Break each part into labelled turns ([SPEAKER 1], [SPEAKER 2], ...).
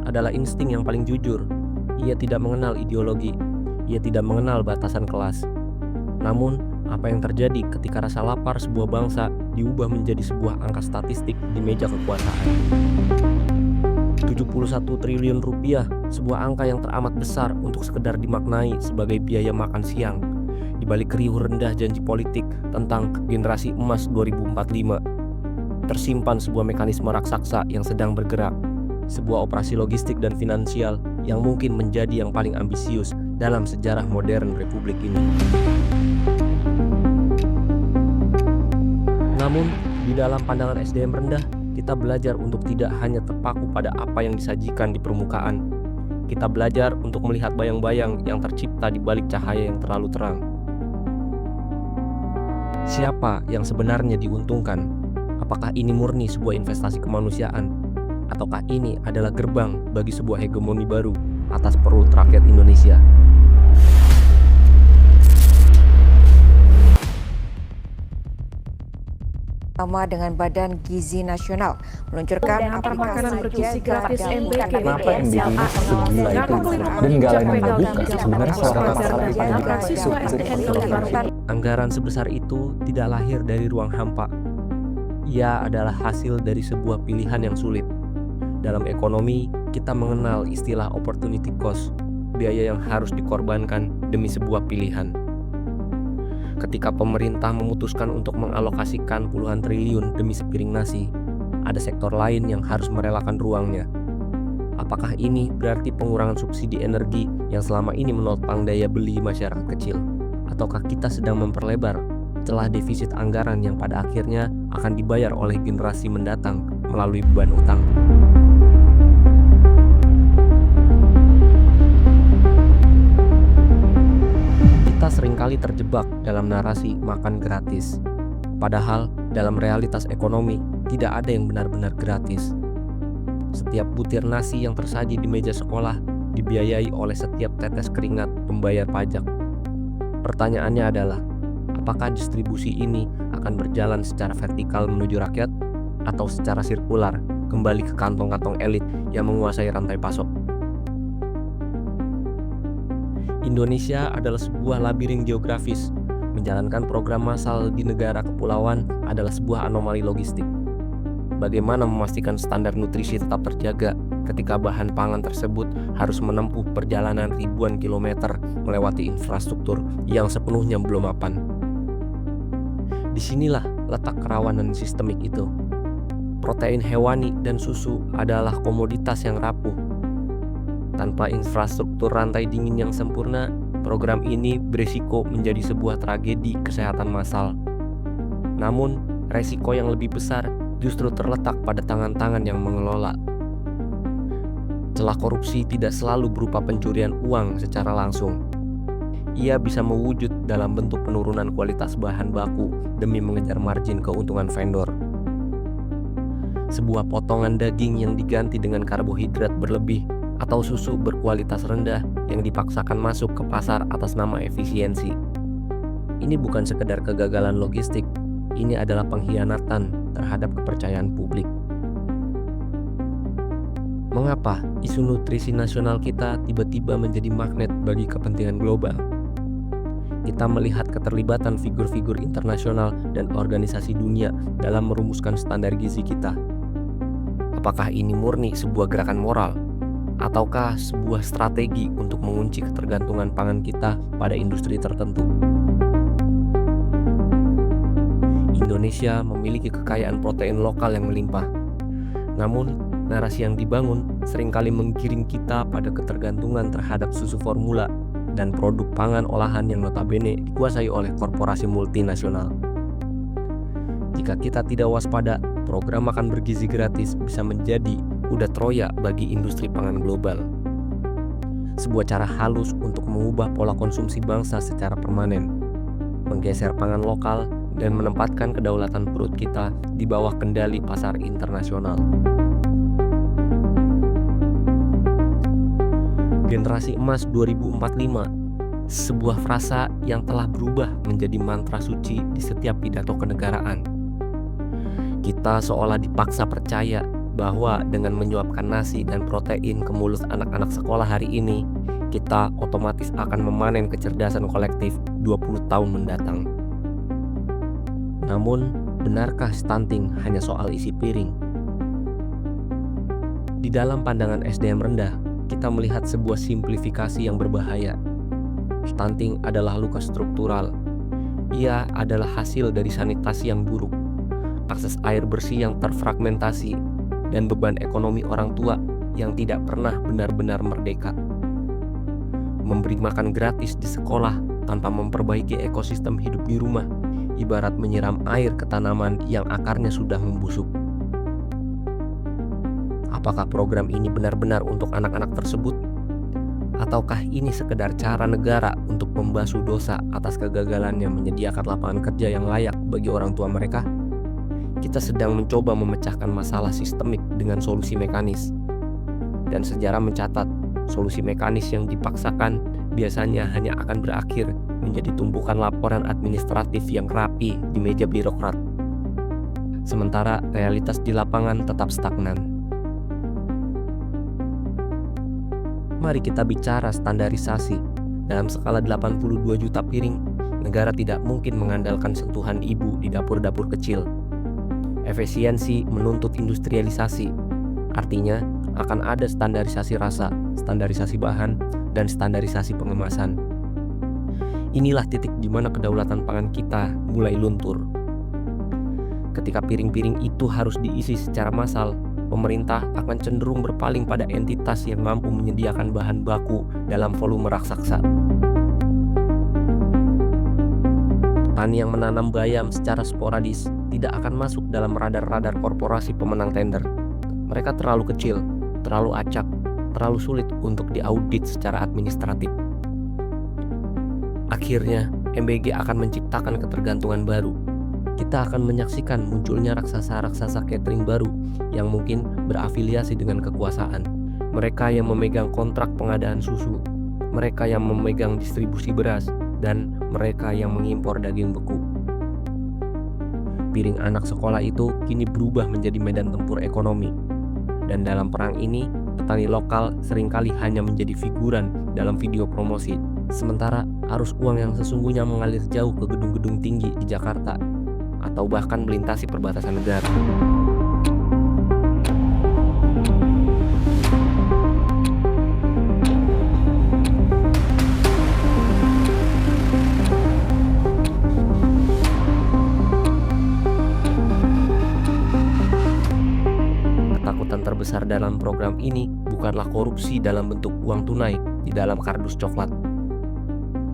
[SPEAKER 1] adalah insting yang paling jujur. Ia tidak mengenal ideologi, ia tidak mengenal batasan kelas. Namun, apa yang terjadi ketika rasa lapar sebuah bangsa diubah menjadi sebuah angka statistik di meja kekuasaan? 71 triliun rupiah, sebuah angka yang teramat besar untuk sekedar dimaknai sebagai biaya makan siang. Di balik riuh rendah janji politik tentang generasi emas 2045, tersimpan sebuah mekanisme raksasa yang sedang bergerak, sebuah operasi logistik dan finansial yang mungkin menjadi yang paling ambisius dalam sejarah modern Republik ini. Namun, di dalam pandangan SDM rendah, kita belajar untuk tidak hanya terpaku pada apa yang disajikan di permukaan. Kita belajar untuk melihat bayang-bayang yang tercipta di balik cahaya yang terlalu terang. Siapa yang sebenarnya diuntungkan? Apakah ini murni sebuah investasi kemanusiaan? Ataukah ini adalah gerbang bagi sebuah hegemoni baru atas perut rakyat Indonesia?
[SPEAKER 2] Sama dengan Badan Gizi Nasional meluncurkan
[SPEAKER 3] antar makanan bergizi gratis MBG.
[SPEAKER 4] Kenapa MBG ini segila itu dan nggak lain yang buka sebenarnya salah.
[SPEAKER 1] Anggaran sebesar itu tidak lahir dari ruang hampa. Ia adalah hasil dari sebuah pilihan yang sulit. Dalam ekonomi, kita mengenal istilah opportunity cost, biaya yang harus dikorbankan demi sebuah pilihan. Ketika pemerintah memutuskan untuk mengalokasikan puluhan triliun demi sepiring nasi, ada sektor lain yang harus merelakan ruangnya. Apakah ini berarti pengurangan subsidi energi yang selama ini menopang daya beli masyarakat kecil? Ataukah kita sedang memperlebar celah defisit anggaran yang pada akhirnya akan dibayar oleh generasi mendatang melalui beban utang? Kita seringkali terjebak dalam narasi makan gratis. Padahal dalam realitas ekonomi tidak ada yang benar-benar gratis. Setiap butir nasi yang tersaji di meja sekolah dibiayai oleh setiap tetes keringat pembayar pajak. Pertanyaannya adalah, apakah distribusi ini akan berjalan secara vertikal menuju rakyat atau secara sirkular kembali ke kantong-kantong elit yang menguasai rantai pasok? Indonesia adalah sebuah labirin geografis. Menjalankan program massal di negara kepulauan adalah sebuah anomali logistik. Bagaimana memastikan standar nutrisi tetap terjaga ketika bahan pangan tersebut harus menempuh perjalanan ribuan kilometer melewati infrastruktur yang sepenuhnya belum mapan? Disinilah letak kerawanan sistemik itu. Protein hewani dan susu adalah komoditas yang rapuh. Tanpa infrastruktur rantai dingin yang sempurna, program ini berisiko menjadi sebuah tragedi kesehatan massal. Namun, resiko yang lebih besar justru terletak pada tangan-tangan yang mengelola. Celah korupsi tidak selalu berupa pencurian uang secara langsung. Ia bisa mewujud dalam bentuk penurunan kualitas bahan baku demi mengejar margin keuntungan vendor. Sebuah potongan daging yang diganti dengan karbohidrat berlebih atau susu berkualitas rendah yang dipaksakan masuk ke pasar atas nama efisiensi. Ini bukan sekedar kegagalan logistik, ini adalah pengkhianatan terhadap kepercayaan publik. Mengapa isu nutrisi nasional kita tiba-tiba menjadi magnet bagi kepentingan global? Kita melihat keterlibatan figur-figur internasional dan organisasi dunia dalam merumuskan standar gizi kita. Apakah ini murni sebuah gerakan moral? Ataukah sebuah strategi untuk mengunci ketergantungan pangan kita pada industri tertentu? Indonesia memiliki kekayaan protein lokal yang melimpah. Namun, narasi yang dibangun seringkali menggiring kita pada ketergantungan terhadap susu formula dan produk pangan olahan yang notabene dikuasai oleh korporasi multinasional. Jika kita tidak waspada, program makan bergizi gratis bisa menjadi kuda Troya bagi industri pangan global. Sebuah cara halus untuk mengubah pola konsumsi bangsa secara permanen, menggeser pangan lokal dan menempatkan kedaulatan perut kita di bawah kendali pasar internasional. Generasi emas 2045, sebuah frasa yang telah berubah menjadi mantra suci di setiap pidato kenegaraan. Kita seolah dipaksa percaya bahwa dengan menyuapkan nasi dan protein ke mulut anak-anak sekolah hari ini, kita otomatis akan memanen kecerdasan kolektif 20 tahun mendatang. Namun, benarkah stunting hanya soal isi piring? Di dalam pandangan SDM rendah, kita melihat sebuah simplifikasi yang berbahaya. Stunting adalah luka struktural. Ia adalah hasil dari sanitasi yang buruk, akses air bersih yang terfragmentasi, dan beban ekonomi orang tua yang tidak pernah benar-benar merdeka. Memberi makan gratis di sekolah tanpa memperbaiki ekosistem hidup di rumah, ibarat menyiram air ke tanaman yang akarnya sudah membusuk. Apakah program ini benar-benar untuk anak-anak tersebut? Ataukah ini sekedar cara negara untuk membasuh dosa atas kegagalannya menyediakan lapangan kerja yang layak bagi orang tua mereka? Kita sedang mencoba memecahkan masalah sistemik dengan solusi mekanis. Dan sejarah mencatat, solusi mekanis yang dipaksakan biasanya hanya akan berakhir menjadi tumpukan laporan administratif yang rapi di meja birokrat. Sementara realitas di lapangan tetap stagnan. Mari kita bicara standarisasi. Dalam skala 82 juta piring, negara tidak mungkin mengandalkan sentuhan ibu di dapur-dapur kecil. Efisiensi menuntut industrialisasi. Artinya, akan ada standarisasi rasa, standarisasi bahan, dan standarisasi pengemasan. Inilah titik di mana kedaulatan pangan kita mulai luntur. Ketika piring-piring itu harus diisi secara massal, pemerintah akan cenderung berpaling pada entitas yang mampu menyediakan bahan baku dalam volume raksasa. Petani yang menanam bayam secara sporadis tidak akan masuk dalam radar-radar korporasi pemenang tender. Mereka terlalu kecil, terlalu acak, terlalu sulit untuk diaudit secara administratif. Akhirnya, MBG akan menciptakan ketergantungan baru. Kita akan menyaksikan munculnya raksasa-raksasa catering baru yang mungkin berafiliasi dengan kekuasaan. Mereka yang memegang kontrak pengadaan susu, mereka yang memegang distribusi beras, dan mereka yang mengimpor daging beku. Piring anak sekolah itu kini berubah menjadi medan tempur ekonomi. Dan dalam perang ini, petani lokal seringkali hanya menjadi figuran dalam video promosi. Sementara arus uang yang sesungguhnya mengalir jauh ke gedung-gedung tinggi di Jakarta, atau bahkan melintasi perbatasan negara. Ketakutan terbesar dalam program ini bukanlah korupsi dalam bentuk uang tunai di dalam kardus coklat.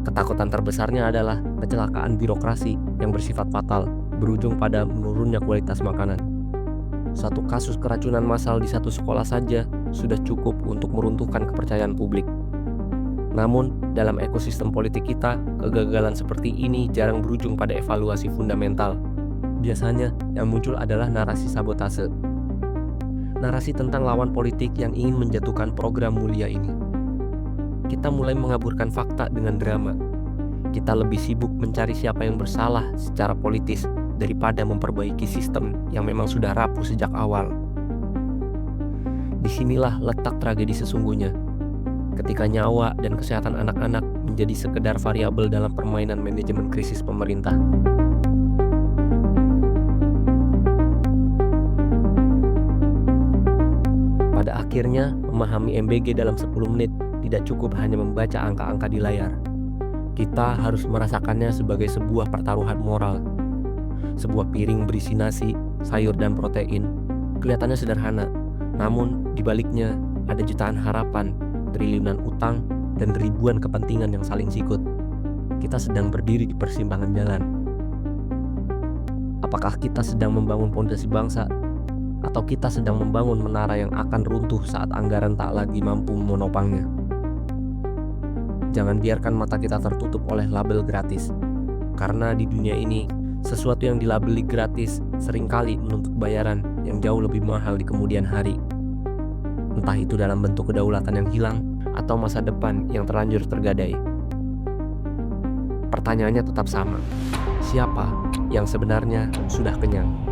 [SPEAKER 1] Ketakutan terbesarnya adalah kecelakaan birokrasi yang bersifat fatal, berujung pada menurunnya kualitas makanan. Satu kasus keracunan massal di satu sekolah saja sudah cukup untuk meruntuhkan kepercayaan publik. Namun, dalam ekosistem politik kita, kegagalan seperti ini jarang berujung pada evaluasi fundamental. Biasanya, yang muncul adalah narasi sabotase. Narasi tentang lawan politik yang ingin menjatuhkan program mulia ini. Kita mulai mengaburkan fakta dengan drama. Kita lebih sibuk mencari siapa yang bersalah secara politis daripada memperbaiki sistem yang memang sudah rapuh sejak awal. Disinilah letak tragedi sesungguhnya. Ketika nyawa dan kesehatan anak-anak menjadi sekedar variabel dalam permainan manajemen krisis pemerintah. Pada akhirnya, memahami MBG dalam 10 menit tidak cukup hanya membaca angka-angka di layar. Kita harus merasakannya sebagai sebuah pertaruhan moral. Sebuah piring berisi nasi, sayur, dan protein. Kelihatannya sederhana, namun di baliknya ada jutaan harapan, triliunan utang, dan ribuan kepentingan yang saling sikut. Kita sedang berdiri di persimpangan jalan. Apakah kita sedang membangun fondasi bangsa, atau kita sedang membangun menara yang akan runtuh saat anggaran tak lagi mampu menopangnya? Jangan biarkan mata kita tertutup oleh label gratis, karena di dunia ini, sesuatu yang dilabeli gratis seringkali menuntut bayaran yang jauh lebih mahal di kemudian hari. Entah itu dalam bentuk kedaulatan yang hilang atau masa depan yang terlanjur tergadai. Pertanyaannya tetap sama, siapa yang sebenarnya sudah kenyang?